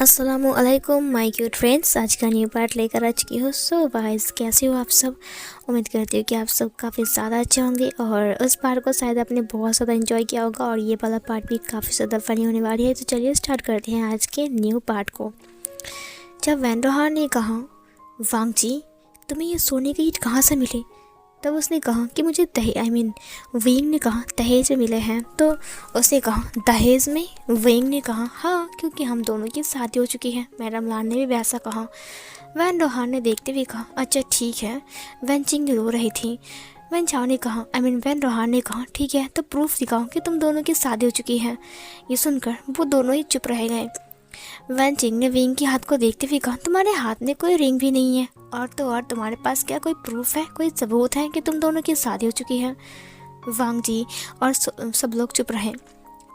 अस्सलामुअलैकुम my cute friends. आज का न्यू पार्ट लेकर आ चुकी हूँ। सो गाइस, कैसे हो आप सब? उम्मीद करती हूँ कि आप सब काफ़ी ज़्यादा अच्छे होंगे और उस पार्ट को शायद आपने बहुत ज़्यादा एंजॉय किया होगा और ये वाला पार्ट भी काफ़ी ज़्यादा फनी होने वाली है। तो चलिए स्टार्ट करते हैं आज के न्यू पार्ट को। जब वैन ने कहा, वांग जी, तुम्हें ये सोने के ईंट कहाँ से मिले? तब उसने कहा कि मुझे विंग ने कहा दहेज में मिले हैं। तो उसने कहा दहेज में? विंग ने कहा हाँ, क्योंकि हम दोनों की शादी हो चुकी है। मैडम लान ने भी वैसा कहा। वैन रोहान ने देखते हुए कहा अच्छा ठीक है। वैन चिंग रो रही थी। वैन रोहान ने कहा ठीक है, तो प्रूफ दिखाओ कि तुम दोनों की शादी हो चुकी है। ये सुनकर वो दोनों ही चुप रह गए। वैन चिंग ने विंग के हाथ को देखते हुए कहा तुम्हारे हाथ में कोई रिंग भी नहीं है, और तो और तुम्हारे पास क्या कोई प्रूफ है, कोई सबूत है कि तुम दोनों की शादी हो चुकी है? वांग जी और सब लोग चुप रहे।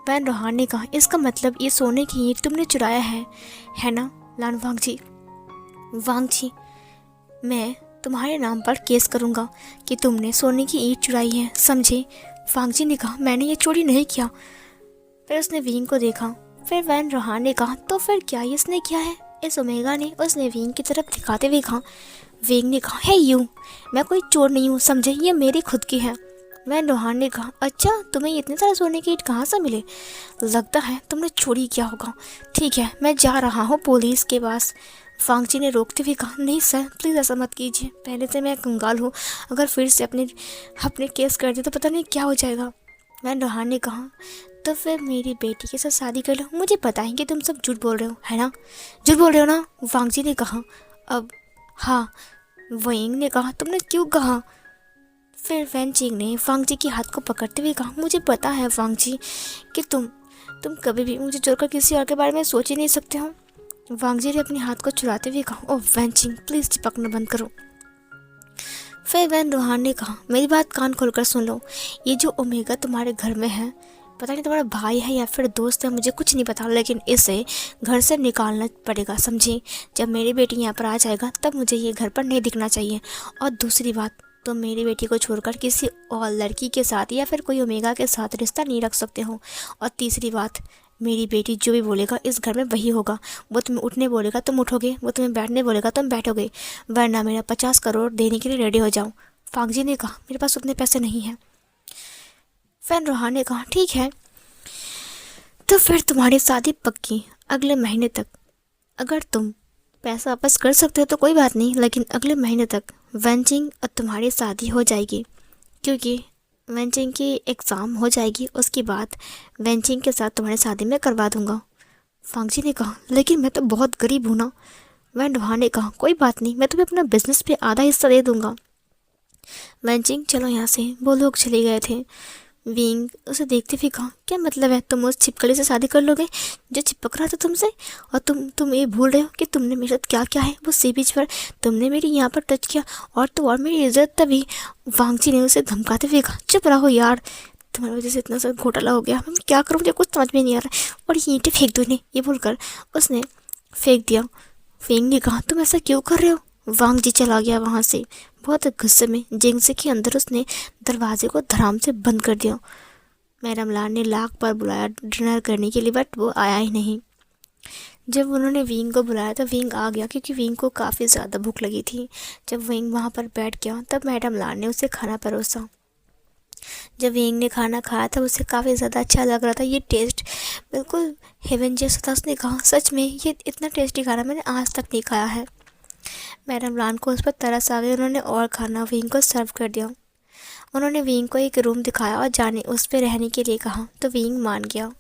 वैन रोहान ने कहा इसका मतलब ये सोने की ईंट तुमने चुराया है ना लान वांग जी? वांग जी, मैं तुम्हारे नाम पर केस करूँगा कि तुमने सोने की ईंट चुराई है, समझे? वांग जी ने कहा मैंने ये चोरी नहीं किया। फिर उसने विंग को देखा। फिर वैन रोहान ने कहा तो फिर क्या इसने किया है? इस ओमेगा ने उसने विंग की तरफ दिखाते हुए कहा। विंग ने कहा है यू, मैं कोई चोर नहीं हूँ, समझे? ये मेरी खुद की है। वैन रोहान ने कहा अच्छा, तुम्हें इतने सारे सोने की ईंट कहाँ से मिले? लगता है तुमने चोरी किया होगा। ठीक है, मैं जा रहा हूँ पुलिस के पास। वांग जी ने रोकते हुए कहा नहीं सर, प्लीज़ ऐसा मत कीजिए, पहले से मैं कंगाल हूँ, अगर फिर से अपने अपने केस कर दे तो पता नहीं क्या हो जाएगा। वैन रोहान ने कहा तो फिर मेरी बेटी के साथ शादी कर लो। मुझे पता है कि तुम सब झूठ बोल रहे हो, है ना? झूठ बोल रहे हो ना? वांग जी ने कहा अब हाँ। विंग ने कहा तुमने क्यों कहा? फिर वैन चिंग ने वांग जी के हाथ को पकड़ते हुए कहा मुझे पता है वांग जी कि तुम कभी भी मुझे छोड़कर किसी और के बारे में सोच ही नहीं सकते हो। वांग जी ने अपने हाथ को चुराते हुए कहा ओह वैन चिंग, प्लीज़ चिपकना बंद करो। फिर वैन रोहान ने कहा मेरी बात कान खोलकर सुन लो, ये जो ओमेगा तुम्हारे घर में है, पता नहीं तुम्हारा भाई है या फिर दोस्त है, मुझे कुछ नहीं पता, लेकिन इसे घर से निकालना पड़ेगा, समझी? जब मेरी बेटी यहाँ पर आ जाएगा तब मुझे ये घर पर नहीं दिखना चाहिए। और दूसरी बात, तो मेरी बेटी को छोड़कर किसी और लड़की के साथ या फिर कोई ओमेगा के साथ रिश्ता नहीं रख सकते हो। और तीसरी बात, मेरी बेटी जो भी बोलेगा इस घर में वही होगा। वो तुम्हें उठने बोलेगा तुम उठोगे, वो तुम्हें बैठने बोलेगा तुम बैठोगे, वरना मेरा 50 करोड़ देने के लिए रेडी हो जाओ। फांग जी ने कहा मेरे पास उतने पैसे नहीं हैं। वैन रोहान ने कहा ठीक है, तो फिर तुम्हारी शादी पक्की अगले महीने तक। अगर तुम पैसा वापस कर सकते हो तो कोई बात नहीं, लेकिन अगले महीने तक वैनचिंग और तुम्हारी शादी हो जाएगी, क्योंकि वैनचिंग की एग्ज़ाम हो जाएगी, उसके बाद वैनचिंग के साथ तुम्हारी शादी में करवा दूंगा। फांगजी ने कहा लेकिन मैं तो बहुत गरीब हूँ ना। वैन रोहान ने कहा कोई बात नहीं, मैं तुम्हें अपना बिजनेस पे आधा हिस्सा दे दूंगा। वैनचिंग चलो यहाँ से। वो लोग चले गए थे। विंग उसे देखते हुए कहा क्या मतलब है, तुम उस छिपकली से शादी कर लोगे जो चिपक रहा था तुमसे? और तुम ये भूल रहे हो कि तुमने मेरे साथ क्या क्या है वो सी बीच पर? तुमने मेरी यहाँ पर टच किया और तो और मेरी इज्जत तभी। वांग जी ने उसे धमकाते हुए कहा चुप रहो यार, तुम्हारी वजह से इतना सा घोटाला हो गया, मैं क्या करूँ, मुझे कुछ समझ में नहीं आ रहा है, और ये ईंटें फेंक दो इन्हें। ये बोलकर उसने फेंक दिया। विंग ने कहा तुम ऐसा क्यों कर रहे हो? वांग जी चला गया वहाँ से बहुत गुस्से में। जिंगसे के अंदर उसने दरवाजे को धड़ाम से बंद कर दिया। मैडम लान ने लाख बार बुलाया डिनर करने के लिए, बट वो आया ही नहीं। जब उन्होंने विंग को बुलाया तो विंग आ गया, क्योंकि विंग को काफ़ी ज़्यादा भूख लगी थी। जब विंग वहाँ पर बैठ गया तब मैडम लान ने उसे खाना परोसा। जब विंग ने खाना खाया था उसे काफ़ी ज़्यादा अच्छा लग रहा था। ये टेस्ट बिल्कुल हेवन जैसा था। उसने कहा सच में ये इतना टेस्टी खाना मैंने आज तक नहीं खाया है। मैडम लान को उस पर तरस आ गई। उन्होंने और खाना विंग को सर्व कर दिया। उन्होंने विंग को एक रूम दिखाया और जाने उस पर रहने के लिए कहा तो विंग मान गया।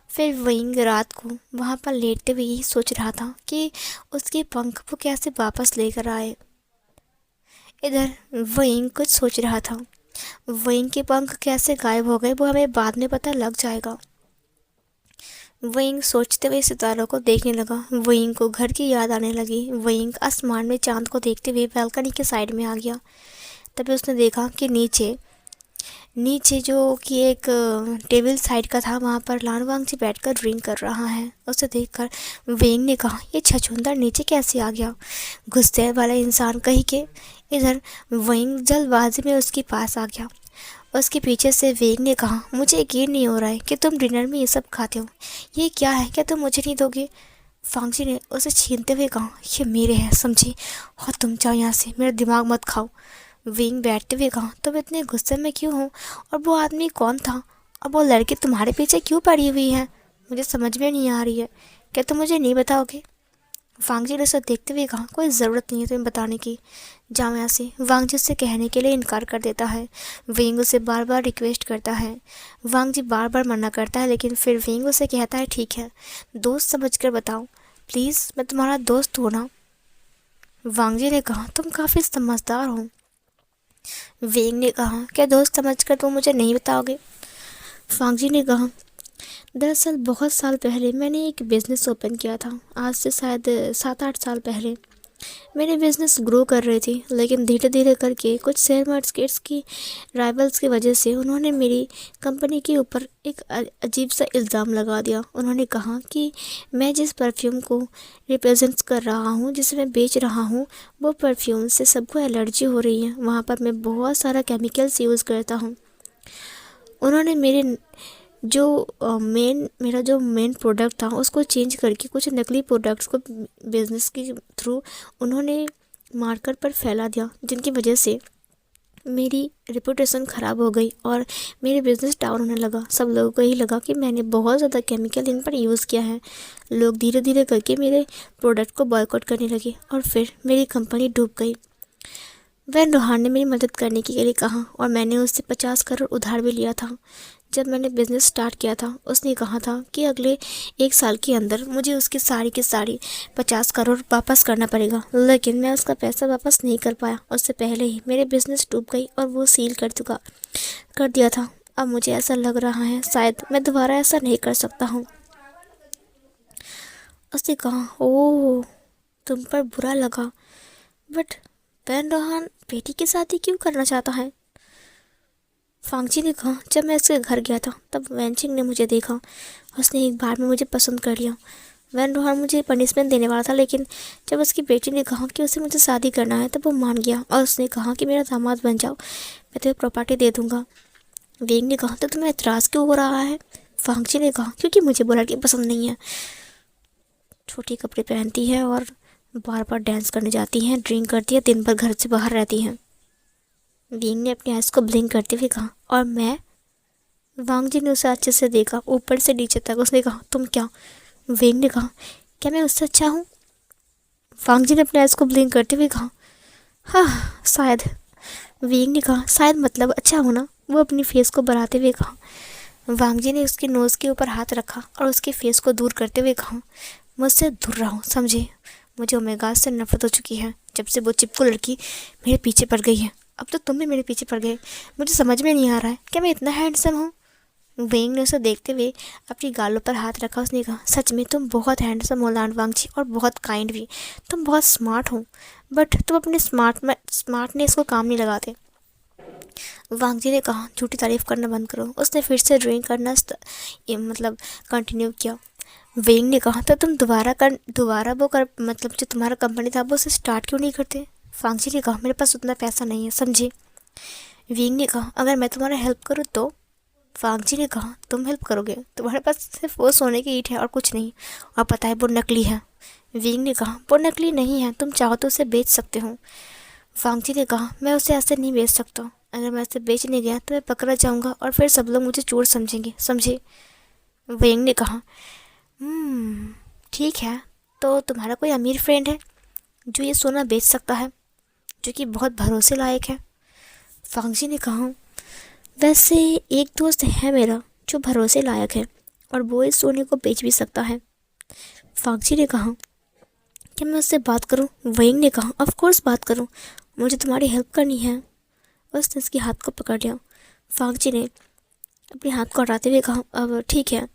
फिर विंग रात को वहाँ पर लेटते हुए यही सोच रहा था कि उसके पंख वो कैसे वापस लेकर आए। इधर विंग कुछ सोच रहा था, विंग के पंख कैसे गायब हो गए वो हमें बाद में पता लग जाएगा। विंग सोचते हुए सितारों को देखने लगा। विंग को घर की याद आने लगी। विंग आसमान में चांद को देखते हुए बालकनी के साइड में आ गया। तभी उसने देखा कि नीचे जो कि एक टेबल साइड का था, वहाँ पर लान वांग जी बैठकर ड्रिंक कर रहा है। उसे देखकर विंग ने कहा ये छछूंदर नीचे कैसे आ गया, गुस्से वाला इंसान कहीं के। इधर विंग जल्दबाजी में उसके पास आ गया। उसके पीछे से विंग ने कहा मुझे यकीन नहीं हो रहा है कि तुम डिनर में ये सब खाते हो। ये क्या है, क्या तुम मुझे नहीं दोगे? फांगजी ने उसे छीनते हुए कहा, ये मेरे हैं समझी, और तुम जाओ यहाँ से, मेरा दिमाग मत खाओ। विंग बैठते हुए कहा, तुम इतने गुस्से में क्यों हो, और वो आदमी कौन था, और वो लड़की तुम्हारे पीछे क्यों पड़ी हुई है, मुझे समझ में नहीं आ रही है, क्या तुम मुझे नहीं बताओगे। वांगजी ने उसे देखते हुए कहा, कोई ज़रूरत नहीं है तुम्हें बताने की, जाओ यहाँ से। वांगजी उससे कहने के लिए इनकार कर देता है। विंग उसे बार बार रिक्वेस्ट करता है। वांगजी बार बार मना करता है, लेकिन फिर विंग उसे कहता है, ठीक है, दोस्त समझकर बताओ प्लीज़, मैं तुम्हारा दोस्त हूँ ना। वांगजी ने कहा, तुम काफ़ी समझदार हो। विंग ने कहा, क्या दोस्त समझकर तुम मुझे नहीं बताओगे। वांगजी ने कहा, दरअसल बहुत साल पहले मैंने एक बिज़नेस ओपन किया था, आज से शायद 7-8 साल पहले। मेरे बिज़नेस ग्रो कर रही थी, लेकिन धीरे धीरे करके कुछ शेयर मार्केट्स की राइवल्स की वजह से उन्होंने मेरी कंपनी के ऊपर एक अजीब सा इल्ज़ाम लगा दिया। उन्होंने कहा कि मैं जिस परफ्यूम को रिप्रेजेंट कर रहा हूँ, जिसे मैं बेच रहा हूँ, वो परफ्यूम से सबको एलर्जी हो रही है, वहाँ पर मैं बहुत सारा केमिकल्स यूज़ करता हूँ। उन्होंने मेरा जो मेन प्रोडक्ट था उसको चेंज करके कुछ नकली प्रोडक्ट्स को बिज़नेस के थ्रू उन्होंने मार्केट पर फैला दिया, जिनकी वजह से मेरी रेपुटेशन ख़राब हो गई और मेरे बिज़नेस डाउन होने लगा। सब लोगों को यही लगा कि मैंने बहुत ज़्यादा केमिकल इन पर यूज़ किया है। लोग धीरे धीरे करके मेरे प्रोडक्ट को बॉयकॉट करने लगे और फिर मेरी कंपनी डूब गई। वैन रोहान ने मेरी मदद करने के लिए कहा और मैंने उससे 50 करोड़ उधार भी लिया था। जब मैंने बिज़नेस स्टार्ट किया था, उसने कहा था कि अगले 1 साल के अंदर मुझे उसकी सारी की सारी 50 करोड़ वापस करना पड़ेगा, लेकिन मैं उसका पैसा वापस नहीं कर पाया। उससे पहले ही मेरे बिज़नेस डूब गई और वो सील कर दिया था। अब मुझे ऐसा लग रहा है शायद मैं दोबारा ऐसा नहीं कर सकता हूँ। उसने कहा, ओह, तुम पर बुरा लगा, बट वैन रोहान बेटी की शादी क्यों करना चाहता है। फांगजी ने कहा, जब मैं उसके घर गया था तब वैनचिंग ने मुझे देखा, उसने एक बार में मुझे पसंद कर लिया। वैन रोहान मुझे पनिशमेंट देने वाला था, लेकिन जब उसकी बेटी ने कहा कि उसे मुझे शादी करना है तब वो मान गया और उसने कहा कि मेरा दामाद बन जाओ, मैं तुम्हें प्रॉपर्टी दे दूँगा। वेंग ने कहा, तो तुम्हें एतराज़ क्यों हो रहा है। फांगजी ने कहा, क्योंकि मुझे वो लड़की पसंद नहीं है, छोटे कपड़े पहनती है और बार बार डांस करने जाती हैं, ड्रिंक करती है, दिन भर घर से बाहर रहती हैं। विंग ने अपनी आइज़ को ब्लिंक करते हुए कहा, और मैं। वांगजी ने उसे अच्छे से देखा, ऊपर से नीचे तक। उसने कहा, तुम क्या। विंग ने कहा, क्या मैं उससे अच्छा हूँ। वांगजी ने अपनी आइज़ को ब्लिंक करते हुए कहा, हाँ शायद। विंग ने कहा, शायद मतलब अच्छा होना। वो अपनी फेस को बढ़ाते हुए कहा। वांगजी ने उसके नोज़ के ऊपर हाथ रखा और उसके फेस को दूर करते हुए कहा, मुझसे दूर रहो समझे, मुझे ओमेगा से नफरत हो चुकी है जब से वो चिपकू लड़की मेरे पीछे पड़ गई है। अब तो तुम भी मेरे पीछे पड़ गए, मुझे समझ में नहीं आ रहा है क्या मैं इतना हैंडसम हूँ। वेंग ने उसे देखते हुए अपनी गालों पर हाथ रखा। उसने कहा, सच में तुम बहुत हैंडसम हो लान वांगजी, और बहुत काइंड भी। तुम बहुत स्मार्ट हो, बट तुम अपने स्मार्टनेस को काम नहीं लगाते। वांगजी ने कहा, झूठी तारीफ करना बंद करो। उसने फिर से ड्राइंग करना कंटिन्यू किया। वेंग ने कहा, तो तुम दोबारा मतलब जो तुम्हारा कंपनी था वो उसे स्टार्ट क्यों नहीं करते। फांगजी ने कहा, मेरे पास उतना पैसा नहीं है समझे। वेंग ने कहा, अगर मैं तुम्हारा हेल्प करूँ तो। फांगजी ने कहा, तुम हेल्प करोगे, तुम्हारे पास सिर्फ वो सोने की ईंट है और कुछ नहीं, और पता है वो नकली है। वेंग ने कहा, वो नकली नहीं है, तुम चाहो तो उसे बेच सकते हो। फांगजी ने कहा, मैं उसे ऐसे नहीं बेच सकता, अगर मैं उसे बेचने गया तो मैं पकड़ा जाऊँगा और फिर सब लोग मुझे चोर समझेंगे समझे। वेंग ने कहा, ठीक है, तो तुम्हारा कोई अमीर फ्रेंड है जो ये सोना बेच सकता है, जो कि बहुत भरोसे लायक है। फांगजी ने कहा, वैसे एक दोस्त है मेरा जो भरोसे लायक है और वो इस सोने को बेच भी सकता है। फांगजी ने कहा, क्या मैं उससे बात करूं। वेंग ने कहा, ऑफ कोर्स बात करूं, मुझे तुम्हारी हेल्प करनी है। उसने उसके हाथ को पकड़ लिया। फांगजी ने अपने हाथ को हटाते हुए कहा, अब ठीक है।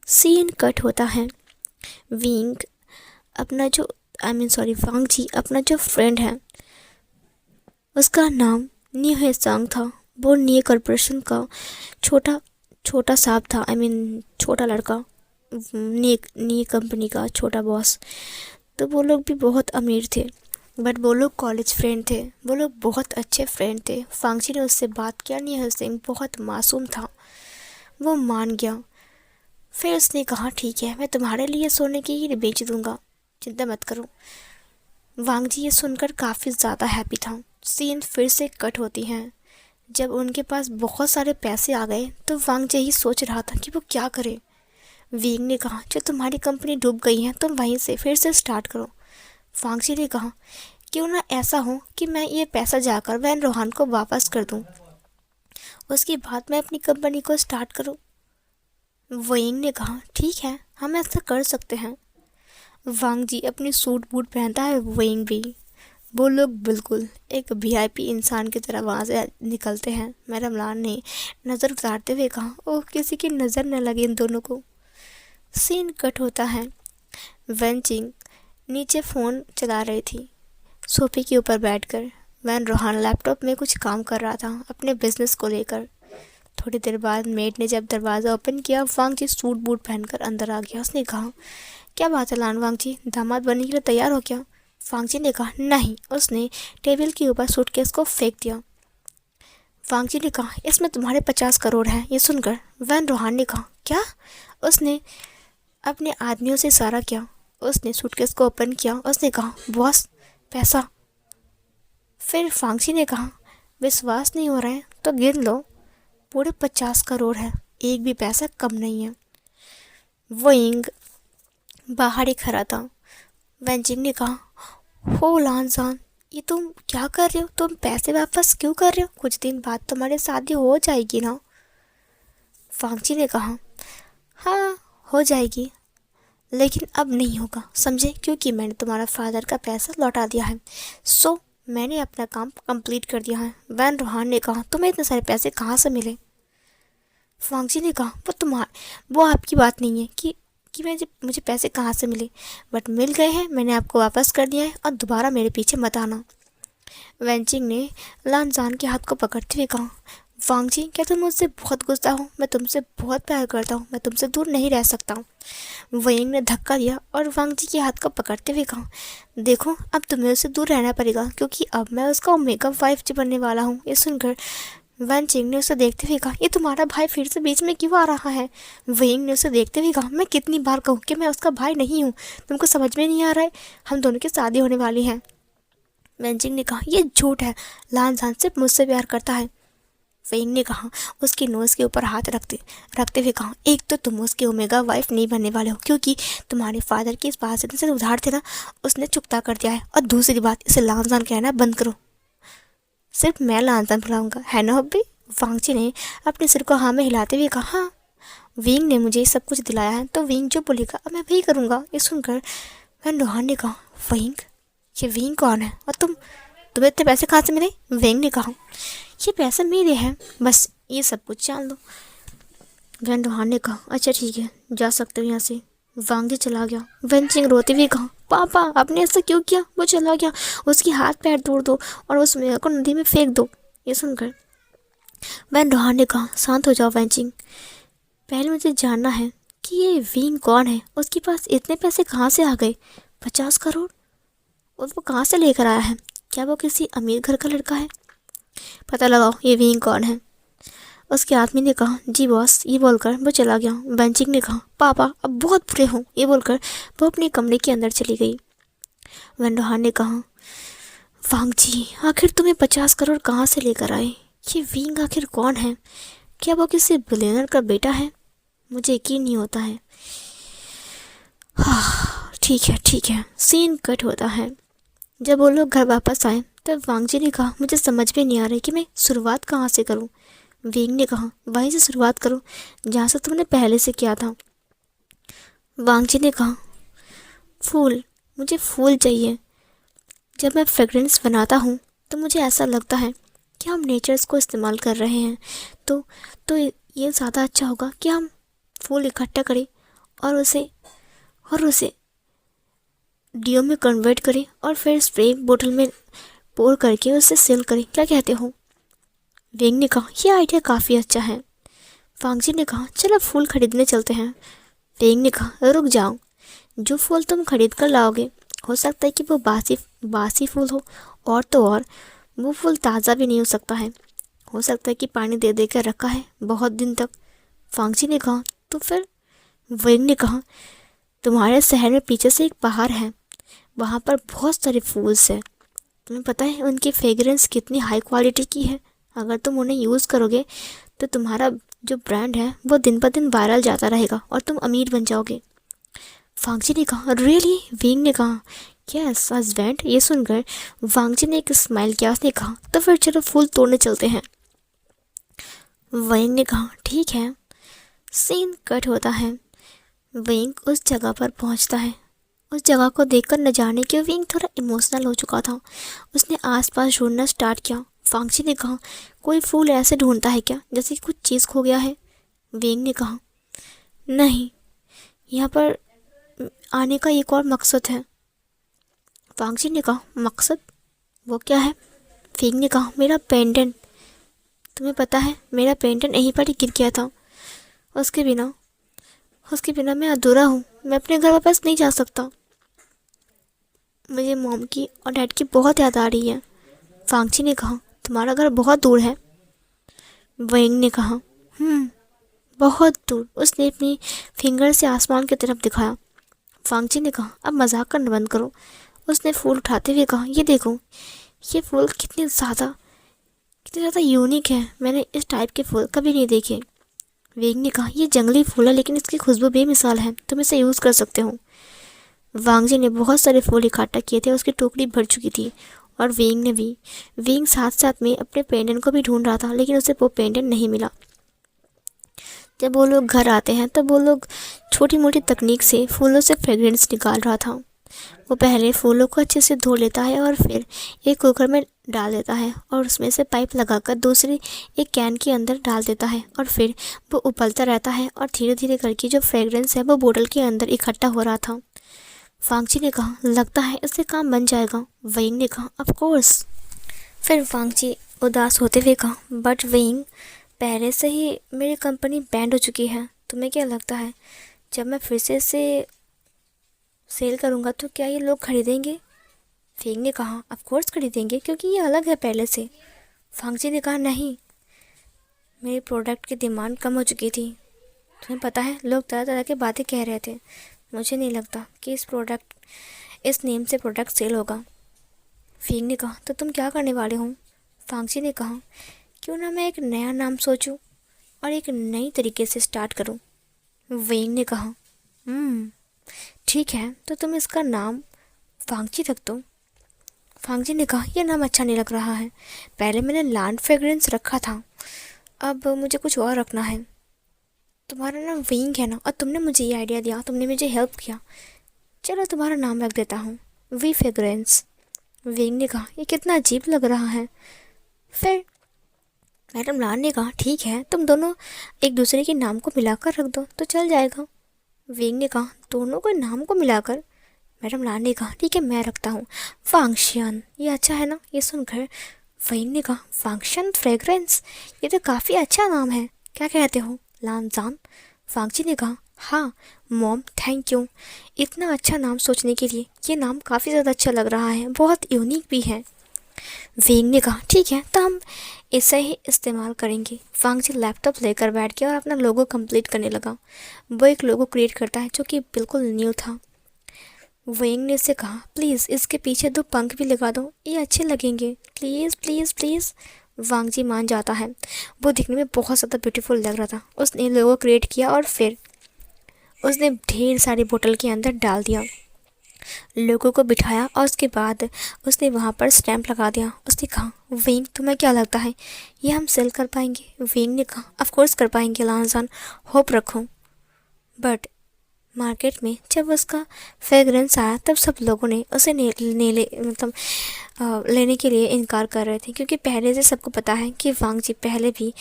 सीन कट होता है। विंग अपना जो फांगजी अपना जो फ्रेंड है उसका नाम न्यू हेसंग था। वो न्यू कॉरपोरेशन का छोटा सांप था, छोटा लड़का, न्यू कंपनी का छोटा बॉस। तो वो लोग भी अमीर अमीर थे, बट वो लोग कॉलेज फ्रेंड थे, वो लोग बहुत अच्छे फ्रेंड थे। फांगजी ने उससे बात किया। न्यू हेसंग बहुत मासूम था, वो मान गया। फिर उसने कहा ठीक है, मैं तुम्हारे लिए सोने की ही बेच दूंगा, चिंता मत करो। वांग जी ये सुनकर काफ़ी ज़्यादा हैप्पी था। सीन फिर से कट होती हैं। जब उनके पास बहुत सारे पैसे आ गए तो वांग जी ही सोच रहा था कि वो क्या करे। वींग ने कहा जो तुम्हारी कंपनी डूब गई है तुम वहीं से फिर से स्टार्ट करो। वांग जी ने कहा क्यों ना ऐसा हो कि मैं ये पैसा जाकर वैन रोहान को वापस कर दूं, उसके बाद मैं अपनी कंपनी को स्टार्ट करूं। वेइंग ने कहा ठीक है, हम ऐसा कर सकते हैं। वांग जी अपनी सूट बूट पहनता है, वेइंग भी। वो लोग बिल्कुल एक वीआईपी इंसान की तरह वहाँ से निकलते हैं। मैडम लान ने नज़र उतारते हुए कहा ओह किसी की नज़र न लगे इन दोनों को। सीन कट होता है। वेंचिंग नीचे फ़ोन चला रही थी सोफे के ऊपर बैठकर। वैन रोहान लैपटॉप में कुछ काम कर रहा था अपने बिजनेस को लेकर। थोड़ी देर बाद मेड ने जब दरवाज़ा ओपन किया, वांग जी सूट बूट पहनकर अंदर आ गया। उसने कहा क्या बात है लान वांग जी, दामाद बनने के लिए तैयार हो क्या? वांग जी ने कहा नहीं। उसने टेबल के ऊपर सूटकेस को फेंक दिया। वांग जी ने कहा इसमें तुम्हारे 50 करोड़ हैं। ये सुनकर वैन रोहान ने कहा क्या? उसने अपने आदमियों से इशारा किया। उसने सूटकेस को ओपन किया। उसने कहा बॉस पैसा। फिर वांग जी ने कहा विश्वास नहीं हो रहा है तो गिन लो, पूरे 50 करोड़ है, एक भी पैसा कम नहीं है। वेइंग बाहर ही खड़ा था। वेंचिंग ने कहा हो लानजान, ये तुम क्या कर रहे हो? तुम पैसे वापस क्यों कर रहे हो? कुछ दिन बाद तुम्हारी शादी हो जाएगी ना? फांगची ने कहा हाँ हो जाएगी, लेकिन अब नहीं होगा समझे, क्योंकि मैंने तुम्हारा फादर का पैसा लौटा दिया है। सो मैंने अपना काम कंप्लीट कर दिया है। वैन रोहान ने कहा तुम्हें इतने सारे पैसे कहाँ से मिले? फांगची ने कहा वो आपकी बात नहीं है कि मुझे पैसे कहाँ से मिले, बट मिल गए हैं, मैंने आपको वापस कर दिया है और दोबारा मेरे पीछे मत आना। वेंचिंग ने लानजान के हाथ को पकड़ते हुए कहा वांग जी क्या तुम मुझसे बहुत गुस्सा हो? मैं तुमसे बहुत प्यार करता हूँ, मैं तुमसे दूर नहीं रह सकता हूँ। वेइंग ने धक्का दिया और वांग जी के हाथ को पकड़ते हुए कहा देखो अब तुम्हें उससे दूर रहना पड़ेगा, क्योंकि अब मैं उसका ओमेगा वाइफ बनने वाला हूँ। ये सुनकर वेंचिंग ने उसे देखते हुए कहा ये तुम्हारा भाई फिर से बीच में क्यों आ रहा है? वेइंग ने उसे देखते हुए कहा मैं कितनी बार कहूँ कि मैं उसका भाई नहीं हूँ, तुमको समझ में नहीं आ रहा है? हम दोनों की शादी होने वाली है। वेंचिंग ने कहा ये झूठ है, लानजान सिर्फ मुझसे प्यार करता है। वेइंग ने कहा उसकी नोज़ के ऊपर हाथ रखते हुए कहा एक तो तुम उसकी ओमेगा वाइफ नहीं बनने वाले हो, क्योंकि तुम्हारे फादर की इस बात से उधार थे ना, उसने चुकता कर दिया है। और दूसरी बात इसे लानजान कहना बंद करो, सिर्फ मैं लानजान बुलाऊंगा, है ना हब्बी? वांगची ने अपने सिर को हाँ में हिलाते हुए कहा हाँ, विंग ने मुझे सब कुछ दिलाया है तो विंग जो बोलेगा अब मैं वही करूँगा। ये सुनकर वैन रोहान ने कहा विंग, ये विंग कौन है और तुम्हें इतने पैसे कहाँ से मिले? विंग ने कहा ये पैसे मेरे हैं, बस ये सब कुछ जान लो। वैन रोहान ने कहा अच्छा ठीक है जा सकते हो यहाँ से। वांग जी चला गया। वेंचिंग रोते हुए कहा पापा आपने ऐसा क्यों किया? वो चला गया, उसकी हाथ पैर तोड़ दो और उस मेरे को नदी में फेंक दो। ये सुनकर वैन रोहान ने कहा शांत हो जाओ वेंचिंग, पहले मुझे जानना है कि ये विंग कौन है, उसके पास इतने पैसे कहाँ से आ गए? 50 करोड़ और वो कहाँ से लेकर आया है? क्या वो किसी अमीर घर का लड़का है? पता लगाओ ये विंग कौन है। उसके आदमी ने कहा जी बॉस। ये बोलकर वो चला गया। वेंचिंग ने कहा पापा अब बहुत बुरे हों। ये बोलकर वो अपने कमरे के अंदर चली गई। वैन रोहान ने कहा वांग जी आखिर तुम्हें 50 करोड़ कहाँ से लेकर आए? ये विंग आखिर कौन है? क्या वो किसी बिलियनर का बेटा है? मुझे यकीन नहीं होता है। हाँ ठीक है। सीन कट होता है। जब वो लोग घर वापस आए तब वांग जी ने कहा मुझे समझ में नहीं आ रही कि मैं शुरुआत कहाँ से करूँ। विंग ने कहा वहीं से शुरुआत करो जहाँ से तुमने पहले से किया था। वांग जी ने कहा फूल, मुझे फूल चाहिए। जब मैं फ्रेगरेंस बनाता हूँ तो मुझे ऐसा लगता है कि हम नेचर्स को इस्तेमाल कर रहे हैं, तो ये ज़्यादा अच्छा होगा कि हम फूल इकट्ठा करें और उसे डियो में कन्वर्ट करें और फिर स्प्रे बोतल में पोर करके उसे सेल करें। क्या कहते हो? विंग ने कहा यह आइडिया काफ़ी अच्छा है। वांग जी ने कहा चलो फूल खरीदने चलते हैं। विंग ने कहा रुक जाओ, जो फूल तुम खरीद कर लाओगे हो सकता है कि वो बासी फूल हो, और तो और वो फूल ताज़ा भी नहीं हो सकता है, हो सकता है कि पानी दे कर रखा है बहुत दिन तक। वांग जी ने कहा तो फिर वेंग ने कहा, तुम्हारे शहर में पीछे से एक पहाड़ है, वहाँ पर बहुत सारे फूल्स हैं। तुम्हें पता है उनकी फ्रेगरेंस कितनी हाई क्वालिटी की है। अगर तुम उन्हें यूज़ करोगे तो तुम्हारा जो ब्रांड है वो दिन ब दिन वायरल जाता रहेगा और तुम अमीर बन जाओगे। वांगजी ने कहा, रियली? वेंग ने कहा, यस हस्बैंड। ये सुनकर वांगजी ने एक स्माइल किया। उसने कहा, तो फिर चलो फूल तोड़ने चलते हैं। वेंग ने कहा, ठीक है। सीन कट होता है। वेंग उस जगह पर पहुंचता है। उस जगह को देखकर न जाने क्यों विंग थोड़ा इमोशनल हो चुका था। उसने आसपास ढूंढना स्टार्ट किया। वांगजी ने कहा, कोई फूल ऐसे ढूंढता है क्या जैसे कुछ चीज़ खो गया है? विंग ने कहा, नहीं, यहाँ पर आने का एक और मकसद है। वांगजी ने कहा, मकसद? वो क्या है? विंग ने कहा, मेरा पेंडेंट। तुम्हें पता है मेरा पेंडेंट यहीं पर ही गिर गया था। उसके बिना उसके बिना मैं अधूरा हूँ। मैं अपने घर वापस नहीं जा सकता। मुझे मॉम की और डैड की बहुत याद आ रही है। वांगजी ने कहा, तुम्हारा घर बहुत दूर है? वेंग ने कहा, बहुत दूर। उसने अपनी फिंगर से आसमान की तरफ दिखाया। वांगजी ने कहा, अब मजाक करना बंद करो। उसने फूल उठाते हुए कहा, ये देखो, ये फूल कितने ज़्यादा यूनिक है। मैंने इस टाइप के फूल कभी नहीं देखे। वेंग ने कहा, ये जंगली फूल है लेकिन इसकी खुशबू बेमिसाल है। तुम इसे यूज़ कर सकते हो। वांगजी ने बहुत सारे फूल इकट्ठा किए थे। उसकी टोकरी भर चुकी थी और वेंग ने भी। वेंग साथ साथ में अपने पेंडेंट को भी ढूंढ रहा था लेकिन उसे वो पेंडेंट नहीं मिला। जब वो लोग घर आते हैं तब वो लोग छोटी मोटी तकनीक से फूलों से फ्रेग्रेंस निकाल रहा था। वो पहले फूलों को अच्छे से धो लेता है और फिर एक कुकर में डाल देता है और उसमें से पाइप लगाकर दूसरी एक कैन के अंदर डाल देता है और फिर वो उबलता रहता है और धीरे धीरे करके जो फ्रेग्रेंस है वो बोतल के अंदर इकट्ठा हो रहा था। वांगजी ने कहा, लगता है इससे काम बन जाएगा। वेंग ने कहा, ऑफ कोर्स। फिर वांगजी उदास होते हुए कहा, बट वेंग, पहले से ही मेरी कंपनी बैंड हो चुकी है। तुम्हें क्या लगता है जब मैं फिर से इसे सेल करूँगा तो क्या ये लोग खरीदेंगे? वेंग ने कहा, ऑफ कोर्स खरीदेंगे क्योंकि ये अलग है पहले से। वांगजी ने कहा, नहीं, मेरे प्रोडक्ट की डिमांड कम हो चुकी थी। तुम्हें पता है लोग तरह तरह की बातें कह रहे थे। मुझे नहीं लगता कि इस नेम से प्रोडक्ट सेल होगा। वेंग ने कहा, तो तुम क्या करने वाले हो? वांगजी ने कहा, क्यों ना मैं एक नया नाम सोचूं और एक नई तरीके से स्टार्ट करूं। वेंग ने कहा, ठीक है, तो तुम इसका नाम वांगजी रख दो। वांगजी ने कहा, यह नाम अच्छा नहीं लग रहा है। पहले मैंने लैंड फ्रेग्रेंस रखा था, अब मुझे कुछ और रखना है। तुम्हारा नाम वेंग है ना, और तुमने मुझे ये आइडिया दिया, तुमने मुझे हेल्प किया। चलो तुम्हारा नाम रख देता हूँ, वी फ्रेग्रेंस। वेंग ने कहा, ये कितना अजीब लग रहा है। फिर मैडम लान ने कहा, ठीक है, तुम दोनों एक दूसरे के नाम को मिलाकर रख दो तो चल जाएगा। वेंग ने कहा, दोनों के नाम को मिलाकर? मैडम लान ने कहा, ठीक है, मैं रखता हूँ वांगशियन। ये अच्छा है ना? ये सुनकर वेंग ने कहा, वांगशियन फ्रेग्रेंस, ये तो काफ़ी अच्छा नाम है, क्या कहते हो लानजान? वांगजी ने कहा, हाँ मॉम, थैंक यू इतना अच्छा नाम सोचने के लिए। ये नाम काफ़ी ज़्यादा अच्छा लग रहा है, बहुत यूनिक भी है। वेंग ने कहा, ठीक है, तो हम इसे ही इस्तेमाल करेंगे। वांगजी लैपटॉप लेकर बैठ गया और अपना लोगो कंप्लीट करने लगा। वो एक लोगो क्रिएट करता है जो कि बिल्कुल न्यू था। वेंग ने उससे कहा, प्लीज़ इसके पीछे 2 पंख भी लगा दो, ये अच्छे लगेंगे, प्लीज़ प्लीज़ प्लीज़। वांगजी मान जाता है। वो दिखने में बहुत ज़्यादा ब्यूटीफुल लग रहा था। उसने लोगो क्रिएट किया और फिर उसने ढेर सारी बोतल के अंदर डाल दिया, लोगों को बिठाया और उसके बाद उसने वहाँ पर स्टैंप लगा दिया। उसने कहा, वेंग, तुम्हें क्या लगता है ये हम सेल कर पाएंगे? वेंग ने कहा, ऑफ कोर्स कर पाएंगे लानजान, होप रखो। बट मार्केट में जब उसका फ्रेगरेंस आया तब सब लोगों ने उसे लेने के लिए इनकार कर रहे थे क्योंकि पहले से सबको पता है कि वांगजी पहले भी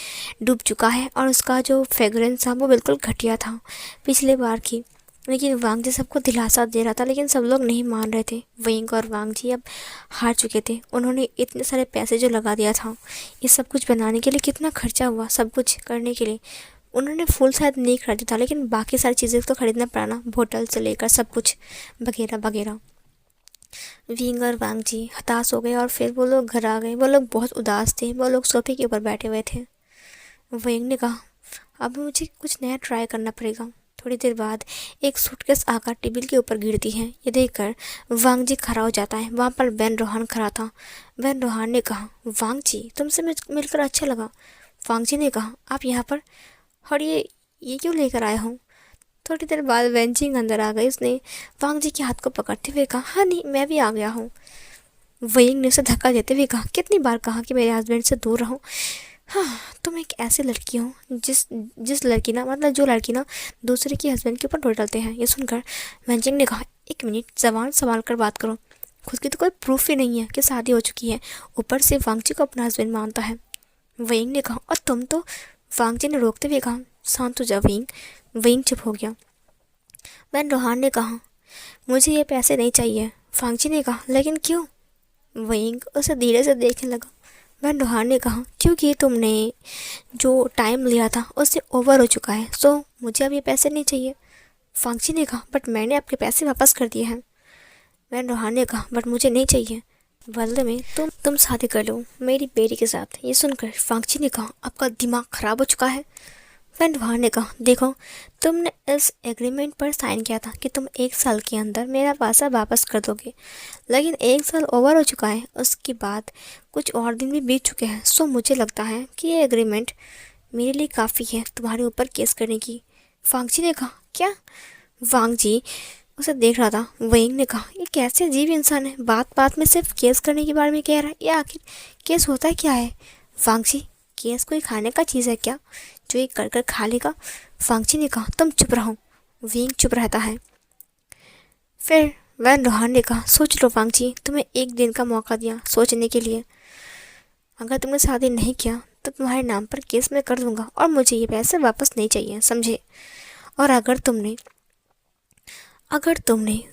डूब चुका है और उसका जो फ्रेगरेंस था वो बिल्कुल घटिया था पिछले बार की। लेकिन वांगजी सबको दिलासा दे रहा था लेकिन सब लोग नहीं मान रहे थे। वेंग और वांगजी अब हार चुके थे। उन्होंने इतने सारे पैसे जो लगा दिया था ये सब कुछ बनाने के लिए, कितना खर्चा हुआ सब कुछ करने के लिए। उन्होंने फूल शायद नहीं खरीदा था लेकिन बाकी सारी चीज़ें तो खरीदना पड़ा ना, बोतल से लेकर सब कुछ वगैरह वगैरह। वेंग और वांगजी हताश हो गए और फिर वो लोग घर आ गए। वो लोग बहुत उदास थे। वो लोग सोफे के ऊपर बैठे हुए थे। वेंग ने कहा, अब मुझे कुछ नया ट्राई करना पड़ेगा। थोड़ी देर बाद एक सूटकेस आकर टेबल के ऊपर गिरती है। ये देखकर वांग जी खड़ा हो जाता है। वहाँ पर वैन रोहान खड़ा था। वैन रोहान ने कहा, वांग जी तुमसे मिलकर अच्छा लगा। वांग जी ने कहा, आप यहाँ पर, और ये क्यों लेकर आए हो? थोड़ी देर बाद वैन जिंग अंदर आ गई। उसने वांग जी के हाथ को पकड़ते हुए कहा, हाँ नहीं, मैं भी आ गया हूँ। वैंग ने उसे धक्का देते हुए कहा, कितनी बार कहा कि मेरे हस्बैंड से दूर रहो। हाँ, तुम एक ऐसी लड़की हो जिस लड़की ना, मतलब जो लड़की ना दूसरे के हस्बैंड के ऊपर डोल डालते हैं। ये सुनकर वैंजिंग ने कहा, एक मिनट, जबान संभाल कर बात करो। खुद की तो कोई प्रूफ ही नहीं है कि शादी हो चुकी है, ऊपर से वांगजी को अपना हस्बैंड मानता है। वैंग ने कहा, और तुम तो। वांगजी ने रोकते हुए कहा, शांत हो जा वैंग। वैंग चुप हो गया। वैन रोहान ने कहा, मुझे ये पैसे नहीं चाहिए। वांगजी ने कहा, लेकिन क्यों? वैंग उसे धीरे से देखने लगा। वैन रोहान ने कहा, क्योंकि तुमने जो टाइम लिया था उससे ओवर हो चुका है, सो मुझे अब ये पैसे नहीं चाहिए। वांगजी ने कहा, बट मैंने आपके पैसे वापस कर दिए हैं। वैन रोहान ने कहा, बट मुझे नहीं चाहिए। बदले में तुम शादी कर लो मेरी बेटी के साथ। ये सुनकर वांगजी ने कहा, आपका दिमाग खराब हो चुका है। वैन रोहान ने कहा, देखो, तुमने इस एग्रीमेंट पर साइन किया था कि तुम 1 साल के अंदर मेरा पैसा वापस कर दोगे, लेकिन 1 साल ओवर हो चुका है। उसके बाद कुछ और दिन भी बीत चुके हैं, सो मुझे लगता है कि ये एग्रीमेंट मेरे लिए काफ़ी है तुम्हारे ऊपर केस करने की। वांगजी ने कहा, क्या? वांगजी उसे देख रहा था। वैंग ने कहा, ये कैसे अजीब इंसान है, बात बात में सिर्फ केस करने के बारे में कह रहा है। ये आखिर केस होता क्या है? वांगजी, केस कोई खाने का चीज़ है क्या जो ये कर कर खा लेगा? वांगजी ने कहा, तुम चुप रहो। वैंग चुप रहता है। फिर वैन रोहान ने कहा, सोच लो वांगजी, तुम्हें 1 दिन का मौका दिया सोचने के लिए। अगर तुमने शादी नहीं किया तो तुम्हारे नाम पर केस मैं कर दूंगा और मुझे ये पैसे वापस नहीं चाहिए, समझे? और अगर तुमने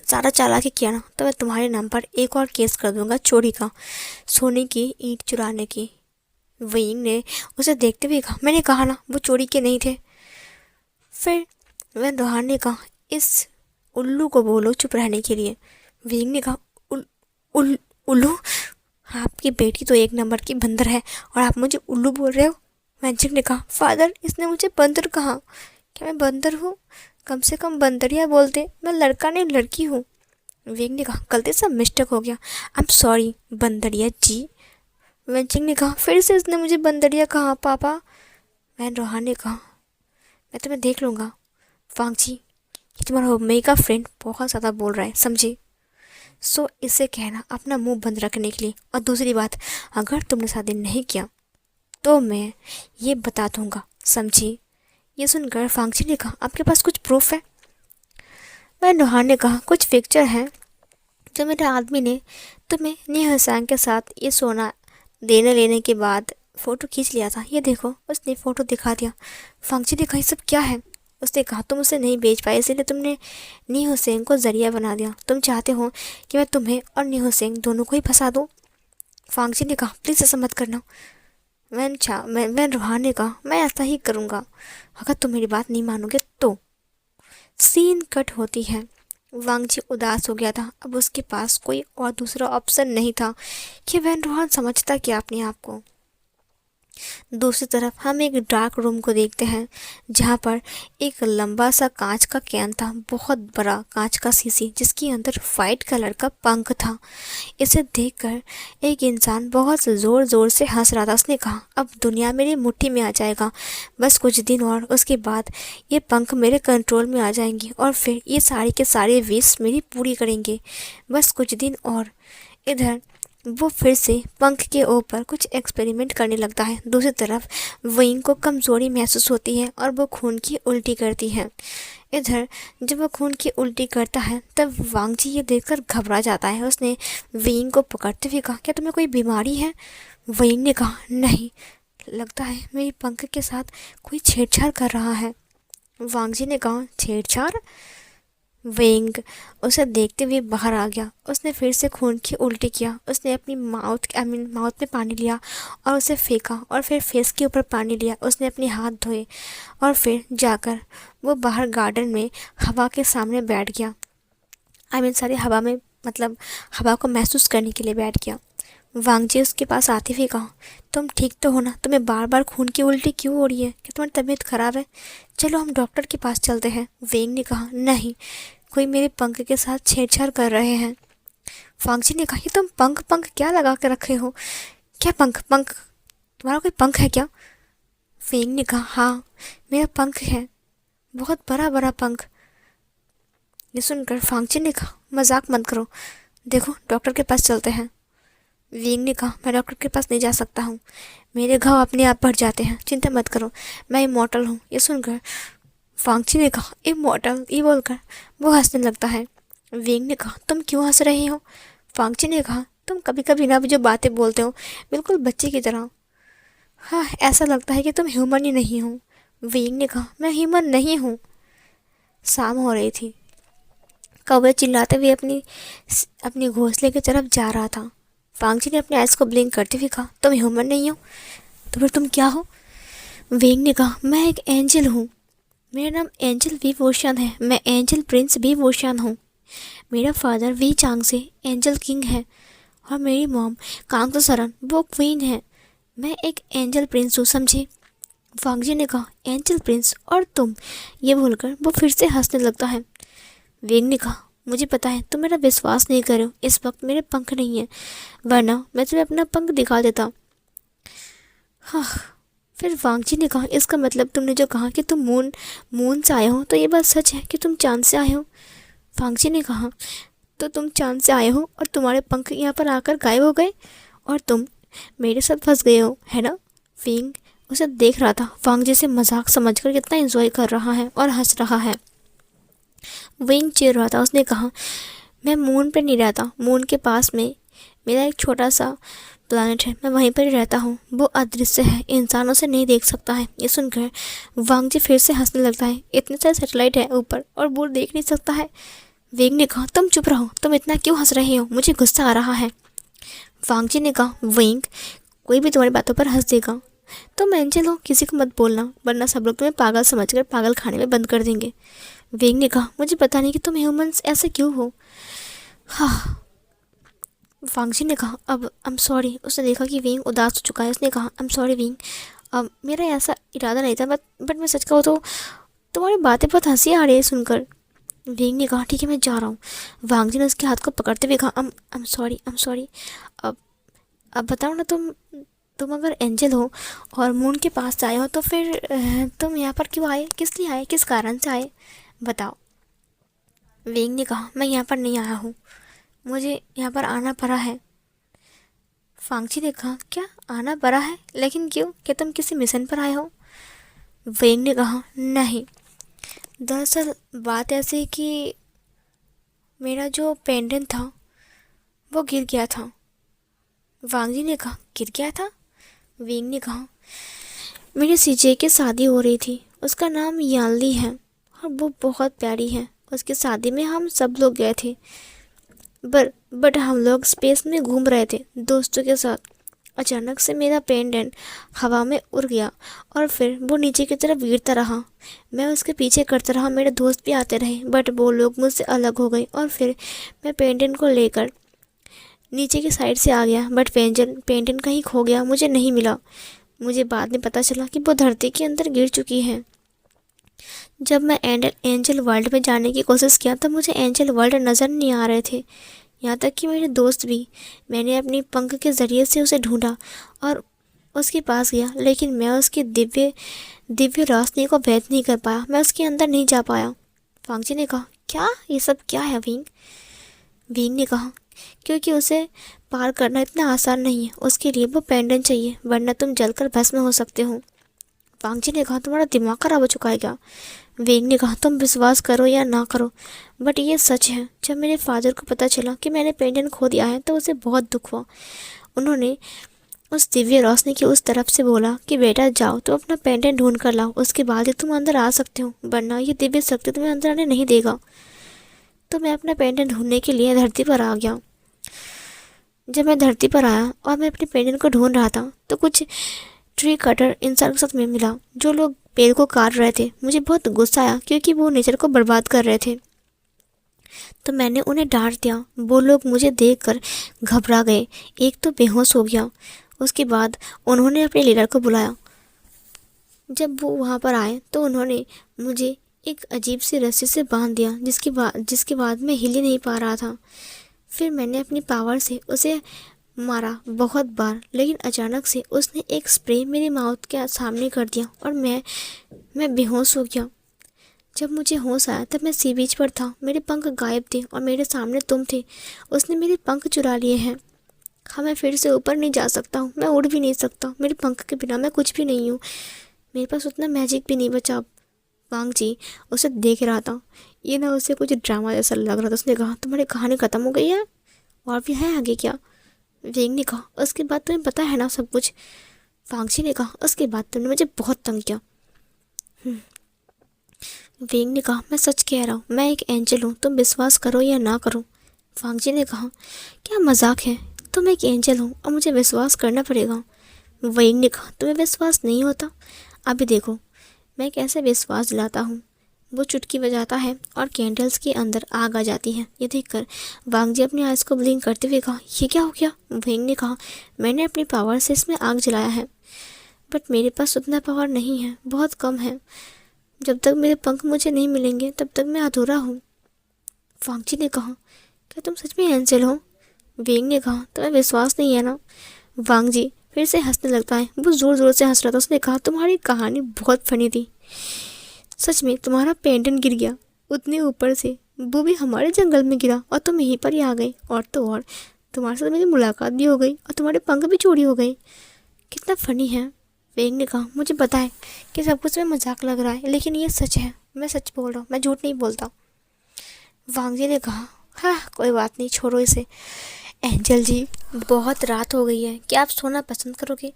ज़्यादा चालाकी किया ना तो मैं तुम्हारे नाम पर एक और केस कर दूंगा, चोरी का, सोने की ईंट चुराने की। वैंग ने उसे देखते हुए कहा, मैंने कहा ना वो चोरी के नहीं थे। फिर वैन रोहान ने कहा, इस उल्लू को बोलो चुप रहने के लिए। वैंग ने कहा, उल्लू? आपकी बेटी तो 1 नंबर की बंदर है और आप मुझे उल्लू बोल रहे हो? वैंजिंग ने कहा, फादर, इसने मुझे बंदर कहा। क्या मैं बंदर हूँ? कम से कम बंदरिया बोलते, मैं लड़का नहीं लड़की हूँ। वैंग ने कहा, गलती से मिस्टेक हो गया, आई एम सॉरी बंदरिया जी। वैंजिंग ने कहा, फिर से इसने मुझे बंदरिया कहा पापा। वैन रोहान ने कहा, मैं तुम्हें देख लूँगा। वांगजी, ये तुम्हारा मेगा फ्रेंड बहुत ज़्यादा बोल रहा है, समझे? सो इसे कहना अपना मुंह बंद रखने के लिए। और दूसरी बात, अगर तुमने शादी नहीं किया तो मैं ये बता दूंगा, समझी? ये सुनकर वांगजी ने कहा, आपके पास कुछ प्रूफ है? वैन रोहान ने कहा, कुछ पिक्चर हैं जो मेरे आदमी ने तुम्हें न्यू हसैन के साथ ये सोना देने लेने के बाद फ़ोटो खींच लिया था। ये देखो, उसने फ़ोटो दिखा दिया। वांगजी ने कहा, ये सब क्या है? उसने कहा, तुम उसे नहीं बेच पाए इसलिए तुमने न्यू हुसैन को जरिया बना दिया। तुम चाहते हो कि मैं तुम्हें और न्यू हुसैन दोनों को ही फंसा दूँ। वांगजी ने कहा, प्लीज़ ऐसा मत करना। वैन रोहान ने कहा, मैं ऐसा ही करूँगा अगर तुम मेरी बात नहीं मानोगे तो। सीन कट होती है। वांगजी उदास हो गया था। अब उसके पास कोई और दूसरा ऑप्शन नहीं था कि वैन रोहान समझता क्या अपने आप को। दूसरी तरफ हम एक डार्क रूम को देखते हैं जहाँ पर एक लंबा सा कांच का कैन था, बहुत बड़ा कांच का शीशी जिसके अंदर वाइट कलर का पंख था। इसे देखकर एक इंसान बहुत ज़ोर ज़ोर से हंस रहा था। उसने कहा, अब दुनिया मेरी मुट्ठी में आ जाएगा, बस कुछ दिन और, उसके बाद ये पंख मेरे कंट्रोल में आ जाएंगे और फिर ये सारे के सारे विश मेरी पूरी करेंगे, बस कुछ दिन और। इधर वो फिर से पंख के ऊपर कुछ एक्सपेरिमेंट करने लगता है। दूसरी तरफ वैंग को कमज़ोरी महसूस होती है और वो खून की उल्टी करती है। इधर जब वो खून की उल्टी करता है तब वांगजी ये देखकर घबरा जाता है। उसने वैंग को पकड़ते हुए कहा, क्या तुम्हें कोई बीमारी है? वैंग ने कहा, नहीं, लगता है मेरी पंख के साथ कोई छेड़छाड़ कर रहा है। वांगजी ने कहा, छेड़छाड़? वैंग उसे देखते हुए बाहर आ गया। उसने फिर से खून की उल्टी किया। उसने अपनी माउथ में पानी लिया और उसे फेंका और फिर फेस के ऊपर पानी लिया। उसने अपने हाथ धोए और फिर जाकर वो बाहर गार्डन में हवा के सामने बैठ गया। सारी हवा में, मतलब हवा को महसूस करने के लिए बैठ गया। वांग जी उसके पास आते हुए कहा, तुम ठीक तो हो ना? तुम्हें बार बार खून की उल्टी क्यों हो रही है? कि तुम्हारी तबीयत खराब है? चलो हम डॉक्टर के पास चलते हैं। वेंग ने कहा, नहीं, कोई मेरे पंख के साथ छेड़छाड़ कर रहे हैं। वांग जी ने कहा, ये तुम पंख पंख क्या लगा के रखे हो? क्या पंख पंख? तुम्हारा कोई पंख है क्या? वेंग ने कहा, हाँ, मेरा पंख है, बहुत बड़ा बड़ा पंख। ये सुनकर फांगची ने कहा, मजाक मत करो, देखो डॉक्टर के पास चलते हैं। विंग ने कहा, मैं डॉक्टर के पास नहीं जा सकता हूँ, मेरे घाव अपने आप भर जाते हैं, चिंता मत करो, मैं इमॉर्टल हूँ। ये सुनकर फांगची ने कहा, इमॉर्टल? ये बोलकर वो हंसने लगता है। विंग ने कहा, तुम क्यों हंस रही हो? फांगची ने कहा, तुम कभी कभी ना जो बातें बोलते हो बिल्कुल बच्चे की तरह। हाँ, ऐसा लगता है कि तुम ह्यूमन ही नहीं हो। विंग ने कहा, मैं ह्यूमन नहीं हूँ। शाम हो रही थी। कौवे चिल्लाते हुए अपनी अपनी घोंसले की तरफ जा रहा था। फांगची ने अपने आइस को ब्लिंक करते हुए कहा, तुम ह्यूमन नहीं हो तो फिर तुम क्या हो? वेंग ने कहा, मैं एक एंजल हूँ, मेरा नाम एंजल वी वोशान है, मैं एंजल प्रिंस वी वोशान हूँ। मेरा फादर वी चांग से एंजल किंग है और मेरी मॉम कांग तो सरन वो क्वीन है। मैं एक एंजल प्रिंस हूँ, समझे? फांगजी ने कहा, एंजल प्रिंस और तुम? ये भूलकर वो फिर से हंसने लगता है। वेंग ने कहा, मुझे पता है तुम मेरा विश्वास नहीं करो, इस वक्त मेरे पंख नहीं है, वरना मैं तुम्हें अपना पंख दिखा देता। हाँ। फिर वांगजी ने कहा, इसका मतलब तुमने जो कहा कि तुम मून से आए हो, तो ये बात सच है कि तुम चांद से आए हो? वांगजी ने कहा, तो तुम चांद से आए हो और तुम्हारे पंख यहाँ पर आकर गायब हो गए और तुम मेरे साथ फंस गए हो, है ना? विंग उसे देख रहा था, वांगजी से मजाक समझकर कितना एंजॉय कर रहा है और हंस रहा है। विंग चिढ़ रहा था। उसने कहा, मैं मून पर नहीं रहता, मून के पास में मेरा एक छोटा सा प्लानट है, मैं वहीं पर ही रहता हूँ, वो अदृश्य है, इंसानों से नहीं देख सकता है। ये सुनकर वांग जी फिर से हंसने लगता है, इतने सारे सैटेलाइट है ऊपर और वो देख नहीं सकता है। विंग ने कहा, तुम चुप रहो, तुम इतना क्यों हंस रहे हो, मुझे गुस्सा आ रहा है। वांग जी ने कहा, विंग, कोई भी तुम्हारी बातों पर हंस देगा। तुम एंजल हो, किसी को मत बोलना, वरना सब लोग तुम्हें पागल समझकर पागल खाने में बंद कर देंगे। विंग ने कहा, मुझे पता नहीं कि तुम ह्यूमंस ऐसे क्यों हो। हाँ। वांगजी ने कहा, अब आई एम सॉरी। उसने देखा कि विंग उदास हो चुका है। उसने कहा, आई एम सॉरी विंग, अब मेरा ऐसा इरादा नहीं था, बट मैं सच कहूँ तो तुम्हारी बातें बहुत हंसी आ रही है सुनकर। विंग ने कहा, ठीक है, मैं जा रहा हूँ। वांगजी ने उसके हाथ को पकड़ते हुए कहा, I am sorry, I am sorry. अब बताओ ना, तुम अगर एंजल हो और मून के पास आए हो तो फिर तुम यहाँ पर क्यों आए, किस लिए आए, किस कारण से आए, बताओ। विंग ने कहा, मैं यहाँ पर नहीं आया हूँ, मुझे यहाँ पर आना पड़ा है। फांगची ने कहा, क्या आना पड़ा है, लेकिन क्यों, क्या तुम किसी मिशन पर आए हो? वेंग ने कहा, नहीं, दरअसल बात ऐसी कि मेरा जो पेंडेंट था वो गिर गया था। वांगजी ने कहा, गिर गया था? वेंग ने कहा, मेरे सीजे की शादी हो रही थी, उसका नाम यानली है और वो बहुत प्यारी है। उसकी शादी में हम सब लोग गए थे, बट हम लोग स्पेस में घूम रहे थे दोस्तों के साथ। अचानक से मेरा पेंडेंट हवा में उड़ गया और फिर वो नीचे की तरफ गिरता रहा। मैं उसके पीछे करता रहा, मेरे दोस्त भी आते रहे, बट वो लोग मुझसे अलग हो गए और फिर मैं पेंडेंट को लेकर नीचे की साइड से आ गया, बट पेंडेंट कहीं खो गया, मुझे नहीं मिला। मुझे बाद में पता चला कि वो धरती के अंदर गिर चुकी है। जब मैं एंजल वर्ल्ड में जाने की कोशिश किया तब मुझे एंजल वर्ल्ड नज़र नहीं आ रहे थे, यहाँ तक कि मेरे दोस्त भी। मैंने अपनी पंख के ज़रिए से उसे ढूंढा और उसके पास गया, लेकिन मैं उसकी दिव्य रोशनी को भेद नहीं कर पाया, मैं उसके अंदर नहीं जा पाया। फांगजी ने कहा, क्या ये सब क्या है विंग? विंग ने कहा, क्योंकि उसे पार करना इतना आसान नहीं है, उसके लिए वो पेंडेंट चाहिए, वरना तुम जलकर भस्म हो सकते हो। वांगजी ने कहा, तुम्हारा दिमाग खराब हो चुका है क्या? वेंग ने कहा, तुम विश्वास करो या ना करो, बट ये सच है। जब मेरे फादर को पता चला कि मैंने पेंडेंट खो दिया है तो उसे बहुत दुख हुआ। उन्होंने उस दिव्य रोशनी की उस तरफ से बोला कि बेटा जाओ, तो अपना पेंडेंट ढूंढ कर लाओ, उसके बाद ही तुम अंदर आ सकते हो, वरना ये दिव्य शक्ति तुम्हें अंदर आने नहीं देगा। तो मैं अपना पेंडेंट ढूंढने के लिए धरती पर आ गया। जब मैं धरती पर आया और मैं अपने पेंडेंट को ढूंढ रहा था तो कुछ ट्री कटर इंसान के साथ में मिला, जो लोग पेड़ को काट रहे थे। मुझे बहुत गुस्सा आया क्योंकि वो नेचर को बर्बाद कर रहे थे। तो मैंने उन्हें डांट दिया। वो लोग मुझे देखकर घबरा गए, एक तो बेहोश हो गया। उसके बाद उन्होंने अपने लीडर को बुलाया। जब वो वहाँ पर आए तो उन्होंने मुझे एक अजीब सी रस्सी से बांध दिया, जिसके बाद मैं हिल ही नहीं पा रहा था। फिर मैंने अपनी पावर से उसे मारा बहुत बार, लेकिन अचानक से उसने एक स्प्रे मेरी माउथ के सामने कर दिया और मैं बेहोश हो गया। जब मुझे होश आया तब मैं सी बीच पर था। मेरे पंख गायब थे और मेरे सामने तुम थे। उसने मेरे पंख चुरा लिए हैं। हाँ, मैं फिर से ऊपर नहीं जा सकता हूँ, मैं उड़ भी नहीं सकता। मेरे पंख के बिना मैं कुछ भी नहीं हूँ। मेरे पास उतना मैजिक भी नहीं बचा। वांग जी उसे देख रहा था। ये ना उसे कुछ ड्रामा जैसा लग रहा था। उसने कहा, तुम्हारी कहानी ख़त्म हो गई है? और भी है आगे क्या? वेंग ने कहा, उसके बाद तुम्हें पता है ना सब कुछ। वांग जी ने कहा, उसके बाद तुमने मुझे बहुत तंग किया। वेंग ने कहा, मैं सच कह रहा हूँ, मैं एक एंजल हूँ, तुम विश्वास करो या ना करो। वांग जी ने कहा, क्या मजाक है? तुम एक एंजल हो और मुझे विश्वास करना पड़ेगा। वेंग ने कहा, तुम्हें विश्वास नहीं होता? अभी देखो मैं कैसे विश्वास दिलाता हूँ। वो चुटकी बजाता है और कैंडल्स के अंदर आग आ जाती है। ये देखकर वांग जी अपनी आइज़ को ब्लिंक करते हुए कहा, ये क्या हो गया? वेंग ने कहा, मैंने अपनी पावर से इसमें आग जलाया है, बट मेरे पास उतना पावर नहीं है, बहुत कम है। जब तक मेरे पंख मुझे नहीं मिलेंगे तब तक मैं अधूरा हूँ। वांग जी ने कहा, क्या तुम सच में एंजल हो? वेंग ने कहा, तुम्हें विश्वास नहीं है ना? वांग जी फिर से हंसने लगता है। वो ज़ोर ज़ोर से हंस रहा था। उसने कहा, तुम्हारी कहानी बहुत फनी थी। सच में तुम्हारा पेंडेंट गिर गया उतने ऊपर से, वो भी हमारे जंगल में गिरा और तुम यहीं पर ही आ गए। और तो और तुम्हारे साथ मेरी मुलाकात भी हो गई और तुम्हारे पंख भी चोरी हो गए। कितना फ़नी है। वेंग ने कहा, मुझे पता है कि सब कुछ में मजाक लग रहा है, लेकिन ये सच है। मैं सच बोल रहा हूँ, मैं झूठ नहीं बोलता। वांग जी ने कहा, हाँ कोई बात नहीं, छोड़ो इसे। एंजल जी बहुत रात हो गई है, क्या आप सोना पसंद करोगे?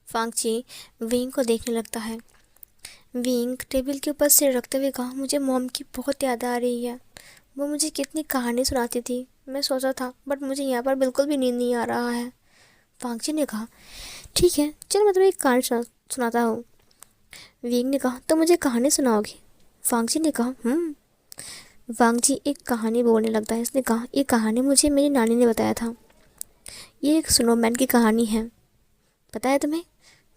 वांग जी वेंग को देखने लगता है। वेंग टेबल के ऊपर सिर रखते हुए कहा, मुझे मॉम की बहुत याद आ रही है। वो मुझे कितनी कहानी सुनाती थी। मैं सोचा था बट मुझे यहाँ पर बिल्कुल भी नींद नहीं आ रहा है। वांग जी ने कहा, ठीक है चलो मैं तुम्हें एक कहानी सुनाता हूँ। वेंग ने कहा, तो मुझे कहानी सुनाओगे? वांग जी ने कहा, वांग जी एक कहानी बोलने लगता है। इसने कहा, ये कहानी मुझे मेरी नानी ने बताया था। ये एक स्नोमैन की कहानी है, पता है तुम्हें?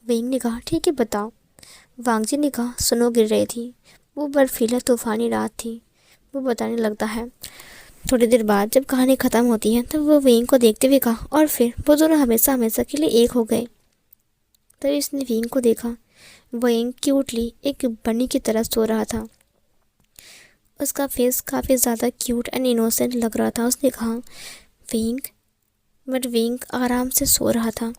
वेंग ने कहा, ठीक है बताओ। वांग जी ने कहा, स्नो गिर रही थी, वो बर्फीला तूफानी रात थी। वो बताने लगता है। थोड़ी देर बाद जब कहानी ख़त्म होती है तब वो वेंग को देखते हुए कहा, और फिर वो दोनों हमेशा हमेशा के लिए एक हो गए। तभी इसने वेंग को देखा। वेंग क्यूटली एक बनी की तरह सो रहा था। उसका फेस काफ़ी ज़्यादा क्यूट एंड इनोसेंट लग रहा था। उसने कहा, वेंग। बट वेंग आराम से सो रहा था।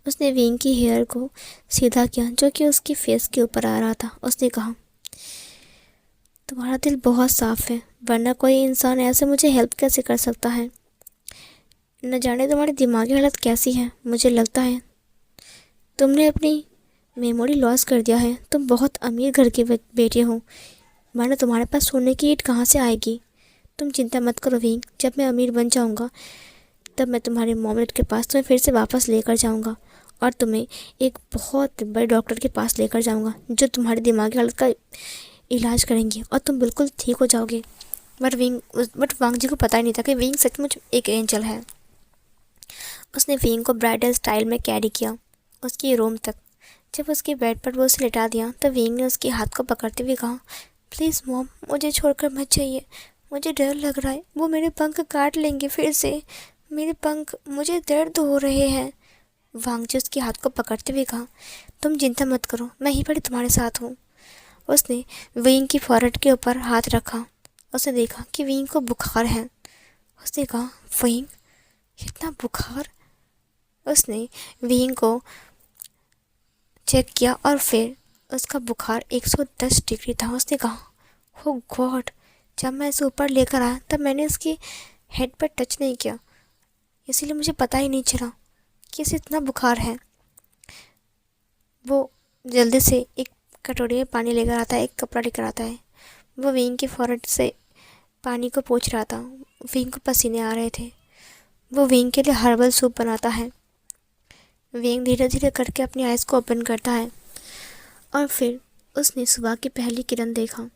उसने वेंग की हेयर को सीधा किया जो कि उसके फेस के ऊपर आ रहा था। उसने कहा, तुम्हारा दिल बहुत साफ़ है, वरना कोई इंसान ऐसे मुझे हेल्प कैसे कर सकता है? न जाने तुम्हारी दिमागी हालत कैसी है। मुझे लगता है तुमने अपनी मेमोरी लॉस कर दिया है। तुम बहुत अमीर घर के बेटे हो, वरना तुम्हारे पास सोने की ईंट कहाँ से आएगी? तुम चिंता मत करो वेंग, जब मैं अमीर बन जाऊँगा तब मैं तुम्हारे मॉमलेट के पास तुम्हें फिर से वापस लेकर जाऊँगा और तुम्हें एक बहुत बड़े डॉक्टर के पास लेकर जाऊँगा जो तुम्हारी दिमागी हालत का इलाज करेंगे और तुम बिल्कुल ठीक हो जाओगे। बट वांग जी को पता ही नहीं था कि वेंग सचमुच एक एंजल है। उसने वेंग को ब्राइडल स्टाइल में कैरी किया उसके रूम तक। जब उसके बेड पर वो उसे लिटा दिया तो वेंग ने उसके हाथ को पकड़ते हुए कहा, प्लीज़ मॉम मुझे छोड़कर मत जाइए, मुझे डर लग रहा है, वो मेरे पंख काट लेंगे फिर से, मेरे पंख, मुझे दर्द हो रहे हैं। वांग जी उसके हाथ को पकड़ते हुए कहा, तुम चिंता मत करो, मैं ही बड़ी तुम्हारे साथ हूँ। उसने वेंग की फोrehead के ऊपर हाथ रखा। उसने देखा कि वेंग को बुखार है। उसने कहा, वेंग इतना बुखार? उसने वेंग को चेक किया और फिर उसका बुखार 110 डिग्री था। उसने कहा, हो गॉड, जब मैं इसे ऊपर लेकर आया तब मैंने इसकी हेड पर टच नहीं किया, इसीलिए मुझे पता ही नहीं चला कि इसे इतना बुखार है। वो जल्दी से एक कटोरी में पानी लेकर आता है, एक कपड़ा लेकर आता है। वो वेंग के फोrehead से पानी को पोंछ रहा था। वेंग को पसीने आ रहे थे। वो वेंग के लिए हर्बल सूप बनाता है। वेंग धीरे धीरे करके अपनी आइज़ को ओपन करता है और फिर उसने सुबह की पहली किरण देखा।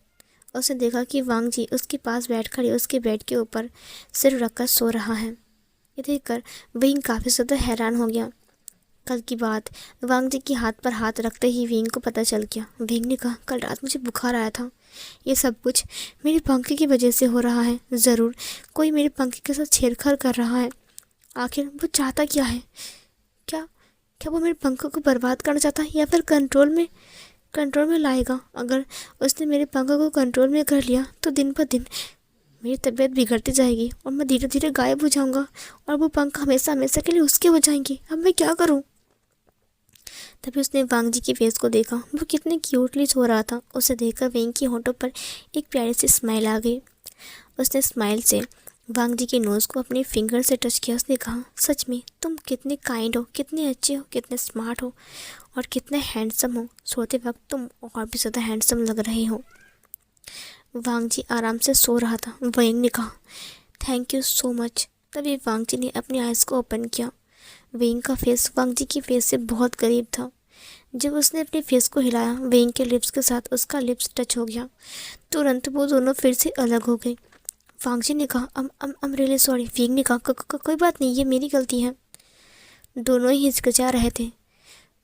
उसने देखा कि वांग जी उसके पास बैठकर उसके बेड के ऊपर सिर रखकर सो रहा है। ये देखकर विंग काफ़ी ज़्यादा हैरान हो गया। कल की बात वांग जी के हाथ पर हाथ रखते ही विंग को पता चल गया। विंग ने कहा, कल रात मुझे बुखार आया था। ये सब कुछ मेरे पंखे की वजह से हो रहा है। ज़रूर कोई मेरे पंखे के साथ छेड़छाड़ कर रहा है। आखिर वो चाहता क्या है? क्या क्या वो मेरे पंखों को बर्बाद करना चाहता है या फिर कंट्रोल में लाएगा? अगर उसने मेरे पंखों को कंट्रोल में कर लिया तो दिन ब दिन मेरी तबीयत बिगड़ती जाएगी और मैं धीरे धीरे गायब हो जाऊंगा और वो पंख हमेशा हमेशा के लिए उसके हो जाएंगे। अब मैं क्या करूं? तभी उसने वांग जी के फेस को देखा। वो कितने क्यूटली सो रहा था। उसे देखकर विंग की होठों पर एक प्यारी सी स्माइल आ गई। उसने स्माइल से वांग जी के नोज़ को अपने फिंगर से टच किया। उसने कहा, सच में तुम कितने काइंड हो, कितने अच्छे हो, कितने स्मार्ट हो और कितने हैंडसम हो। सोते वक्त तुम और भी ज़्यादा हैंडसम लग रहे हो। वांग जी आराम से सो रहा था। विंग ने कहा, थैंक यू सो मच। तभी वांग जी ने अपनी आइज़ को ओपन किया। विंग का फेस वांग जी की फेस से बहुत करीब था। जब उसने अपने फेस को हिलाया, विंग के लिप्स के साथ उसका लिप्स टच हो गया। तुरंत वो दोनों फिर से अलग हो गए। वांग जी ने कहा, I'm रियली सॉरी। विंग ने कहा, कोई बात नहीं, ये मेरी गलती है। दोनों ही हिचकिचा रहे थे।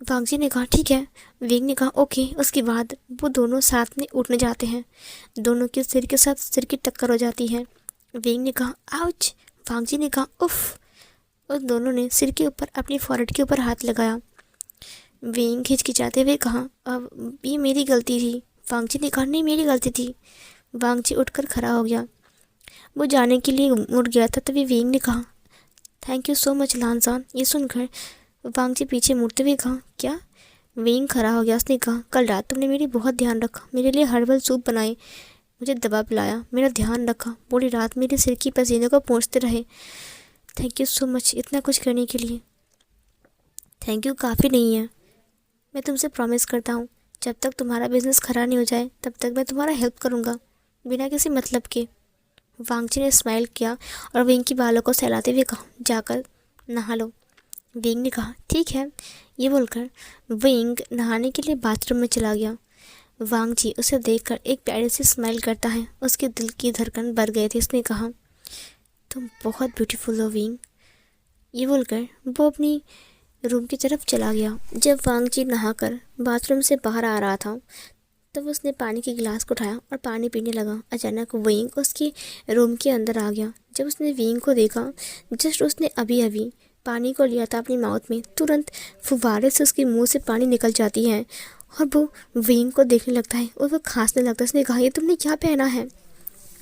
वांग जी ने कहा, ठीक है। विंग ने कहा, ओके। उसके बाद वो दोनों साथ में उठने जाते हैं। दोनों के सिर के साथ सिर की टक्कर हो जाती है। विंग ने कहा, आउच। वांग जी ने कहा, उफ। उस दोनों ने सिर के ऊपर अपनी फॉरहेड के ऊपर हाथ लगाया। विंग हिचकिचाते हुए कहा, अब ये मेरी गलती थी। वांग जी ने कहा, नहीं, मेरी गलती थी। वांग जी उठकर खड़ा हो गया। वो जाने के लिए मुड़ गया था। तभी विंग ने कहा, थैंक यू सो मच लानजान। ये सुनकर वांग जी पीछे मुड़ते हुए कहा, क्या? विंग खड़ा हो गया। उसने कहा, कल रात तुमने मेरी बहुत ध्यान रखा, मेरे लिए हर्बल सूप बनाए, मुझे दवा पिलाया, मेरा ध्यान रखा, पूरी रात मेरे सिर की पसीने को पोंछते रहे। थैंक यू सो मच इतना कुछ करने के लिए। थैंक यू काफ़ी नहीं है। मैं तुमसे प्रॉमिस करता हूँ, जब तक तुम्हारा बिजनेस खराब नहीं हो जाए तब तक मैं तुम्हारा हेल्प करूँगा, बिना किसी मतलब के। वांग जी ने स्माइल किया और विंग की बालों को सहलाते हुए कहा, जाकर नहा लो। विंग ने कहा, ठीक है। ये बोलकर विंग नहाने के लिए बाथरूम में चला गया। वांग जी उसे देखकर एक प्यारी सी स्माइल करता है। उसके दिल की धड़कन बढ़ गई थी। उसने कहा, तुम बहुत ब्यूटीफुल हो विंग। ये बोलकर वो अपनी रूम की तरफ चला गया। जब वांग जी नहाकर बाथरूम से बाहर आ रहा था तब उसने पानी के गिलास को उठाया और पानी पीने लगा। अचानक विंग उसकी रूम के अंदर आ गया। जब उसने विंग को देखा, जस्ट उसने अभी अभी पानी को लिया था अपनी माउथ में, तुरंत फुव्वारे से उसके मुंह से पानी निकल जाती है और वो विंग को देखने लगता है और वो खांसने लगता है। उसने कहा, ये तुमने क्या पहना है?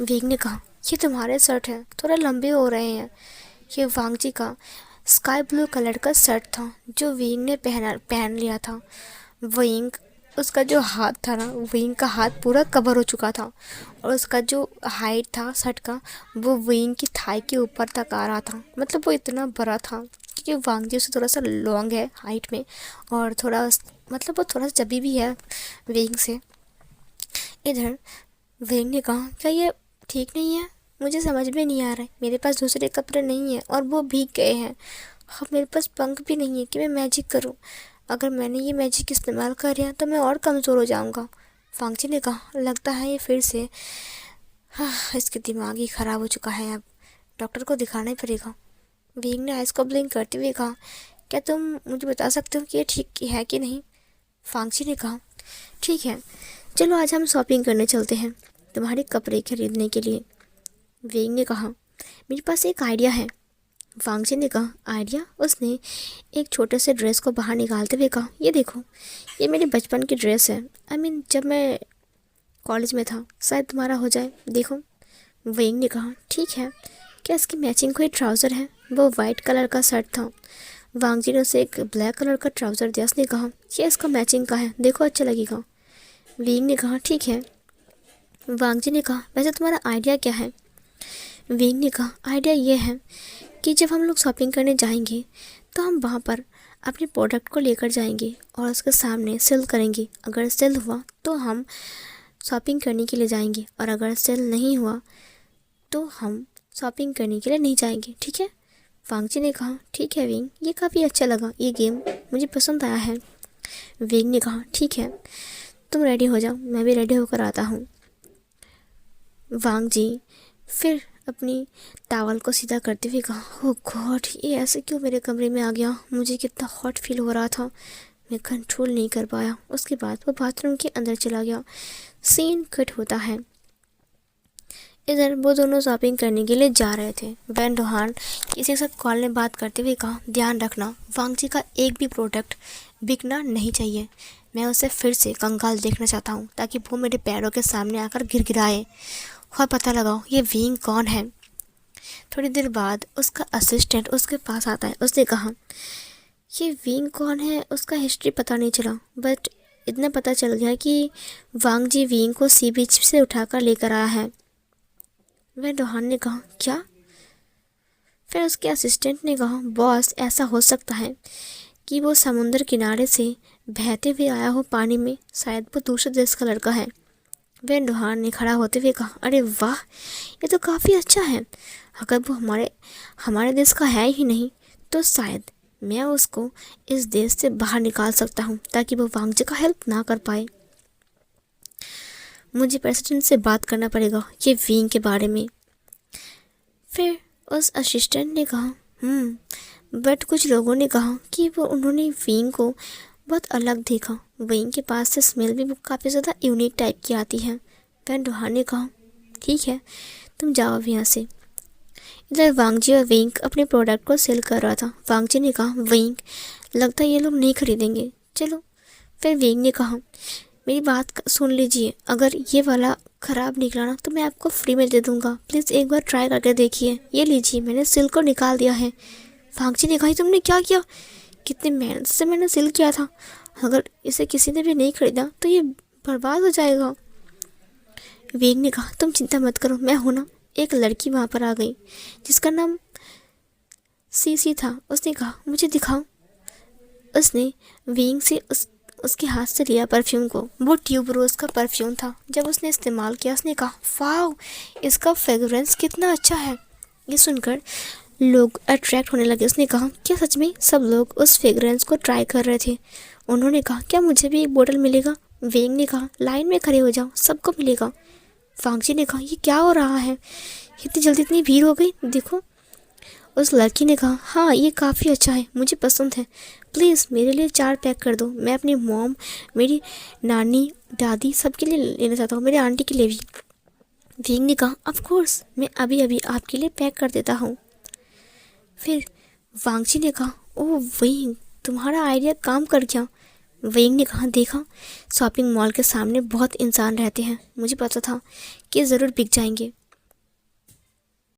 विंग ने कहा, ये तुम्हारे शर्ट है, थोड़ा लंबे हो रहे हैं। ये वांग जी का स्काई ब्लू कलर का शर्ट था जो विंग ने पहन लिया था। विंग उसका जो हाथ था ना, विंग का हाथ पूरा कवर हो चुका था और उसका जो हाइट था शर्ट का, वो विंग की थाई के ऊपर तक आ रहा था। मतलब वो इतना बड़ा था क्योंकि वांग जी उससे थोड़ा सा लॉन्ग है हाइट में और मतलब वो थोड़ा सा चबी भी है विंग से। इधर विंग ने कहा, क्या ये ठीक नहीं है? मुझे समझ में नहीं आ रहा है, मेरे पास दूसरे कपड़े नहीं हैं और वो भीग गए हैं। अब मेरे पास पंख भी नहीं है कि मैं मैजिक करूं। अगर मैंने ये मैजिक इस्तेमाल कर लिया तो मैं और कमज़ोर हो जाऊंगा। वांग जी ने कहा, लगता है ये फिर से इसके दिमाग ही ख़राब हो चुका है, अब डॉक्टर को दिखाना ही पड़ेगा। विंग ने आइस को ब्लिंक करते हुए कहा, क्या तुम मुझे बता सकते हो कि ये ठीक है कि नहीं? वांग जी ने कहा, ठीक है, चलो आज हम शॉपिंग करने चलते हैं तुम्हारे कपड़े खरीदने के लिए। विंग ने कहा, मेरे पास एक आइडिया है। वांग जी ने कहा, आइडिया? उसने एक छोटे से ड्रेस को बाहर निकालते हुए कहा, ये देखो, ये मेरे बचपन की ड्रेस है। जब मैं कॉलेज में था, शायद तुम्हारा हो जाए, देखो। विंग ने कहा, ठीक है, क्या इसकी मैचिंग कोई ट्राउज़र है? वो वाइट कलर का शर्ट था। वांग जी ने उसे एक ब्लैक कलर का ट्राउज़र दिया। उसने कहा, ये इसका मैचिंग का है, देखो अच्छा लगेगा। विंग ने कहा, ठीक है। वांग जी ने कहा, वैसे तुम्हारा आइडिया क्या है? विंग ने कहा, आइडिया ये है कि जब हम लोग शॉपिंग करने जाएंगे तो हम वहाँ पर अपने प्रोडक्ट को लेकर जाएंगे और उसके सामने सेल करेंगे। अगर सेल हुआ तो हम शॉपिंग करने के लिए जाएंगे और अगर सेल नहीं हुआ तो हम शॉपिंग करने के लिए नहीं जाएंगे, ठीक है? वांग जी ने कहा, ठीक है विंग, ये काफ़ी अच्छा लगा, ये गेम मुझे पसंद आया है। विंग ने कहा, ठीक है, तुम रेडी हो जाओ, मैं भी रेडी होकर आता हूँ। वांग जी फिर अपनी टावल को सीधा करते हुए कहा, ओह गॉड, ये ऐसे क्यों मेरे कमरे में आ गया। मुझे कितना हॉट फील हो रहा था, मैं कंट्रोल नहीं कर पाया। उसके बाद वो बाथरूम के अंदर चला गया। सीन कट होता है। इधर वो दोनों शॉपिंग करने के लिए जा रहे थे। वैन डोहान किसी के साथ कॉल में बात करते हुए कहा, ध्यान रखना वांग जी का एक भी प्रोडक्ट बिकना नहीं चाहिए। मैं उसे फिर से कंगाल देखना चाहता हूँ ताकि वो मेरे पैरों के सामने आकर गिड़गिड़ाए और पता लगाओ ये विंग कौन है। थोड़ी देर बाद उसका असिस्टेंट उसके पास आता है। उसने कहा, ये विंग कौन है उसका हिस्ट्री पता नहीं चला, बट इतना पता चल गया कि वांग जी विंग को सी बीच से उठाकर लेकर आया है। वह डोहान ने कहा, क्या? फिर उसके असिस्टेंट ने कहा, बॉस ऐसा हो सकता है कि वो समुद्र किनारे से बहते हुए आया हो पानी में, शायद वो दूसरे देश का लड़का है। वह डोहान ने खड़ा होते हुए कहा, अरे वाह, ये तो काफ़ी अच्छा है। अगर वो हमारे देश का है ही नहीं तो शायद मैं उसको इस देश से बाहर निकाल सकता हूँ ताकि वो वांग जी का हेल्प ना कर पाए। मुझे प्रेसिडेंट से बात करना पड़ेगा ये विंग के बारे में। फिर उस असिस्टेंट ने कहा, बट कुछ लोगों ने कहा कि उन्होंने विंग को बहुत अलग देखा। विंग के पास से स्मेल भी काफ़ी ज़्यादा यूनिक टाइप की आती है। वैन डोहान ने कहा, ठीक है, तुम जाओ अब यहाँ से। इधर वांग जी और विंग अपने प्रोडक्ट को सेल कर रहा था। वांग जी ने कहा, विंग, लगता है ये लोग नहीं खरीदेंगे, चलो। फिर विंग ने कहा, मेरी बात सुन लीजिए, अगर ये वाला ख़राब निकला ना तो मैं आपको फ्री में दे दूँगा। प्लीज़ एक बार ट्राई करके देखिए। ये लीजिए, मैंने सिल को निकाल दिया है। वांग जी ने कहा, तुमने क्या किया? कितनी मेहनत से मैंने सिल किया था, अगर इसे किसी ने भी नहीं खरीदा तो ये बर्बाद हो जाएगा। विंग ने कहा, तुम चिंता मत करो, मैं हूं ना। एक लड़की वहाँ पर आ गई जिसका नाम सीसी था। उसने कहा, मुझे दिखाओ। उसने विंग से उसके हाथ से लिया परफ्यूम को। वो ट्यूब रोज़ का परफ्यूम था। जब उसने इस्तेमाल किया उसने कहा, वाह, इसका फ्रेगरेंस कितना अच्छा है। ये सुनकर लोग अट्रैक्ट होने लगे। उसने कहा, क्या सच में? सब लोग उस फ्रेगरेंस को ट्राई कर रहे थे। उन्होंने कहा, क्या मुझे भी एक बोतल मिलेगा? वेंग ने कहा, लाइन में खड़े हो जाओ, सबको मिलेगा। फांगजी ने कहा, ये क्या हो रहा है? इतनी जल्दी इतनी भीड़ हो गई, देखो। उस लड़की ने कहा, हाँ, ये काफ़ी अच्छा है, मुझे पसंद है। प्लीज़ मेरे लिए 4 पैक कर दो। मैं अपनी मॉम, मेरी नानी, दादी सबके लिए लेना चाहता हूँ, मेरे आंटी के लिए भी। वेंग ने कहा, ऑफ कोर्स, मैं अभी अभी आपके लिए पैक कर देता हूँ। फिर वांगची ने कहा, ओह वेंग, तुम्हारा आइडिया काम कर गया। वेंग ने कहा, देखा, शॉपिंग मॉल के सामने बहुत इंसान रहते हैं, मुझे पता था कि ज़रूर बिक जाएंगे।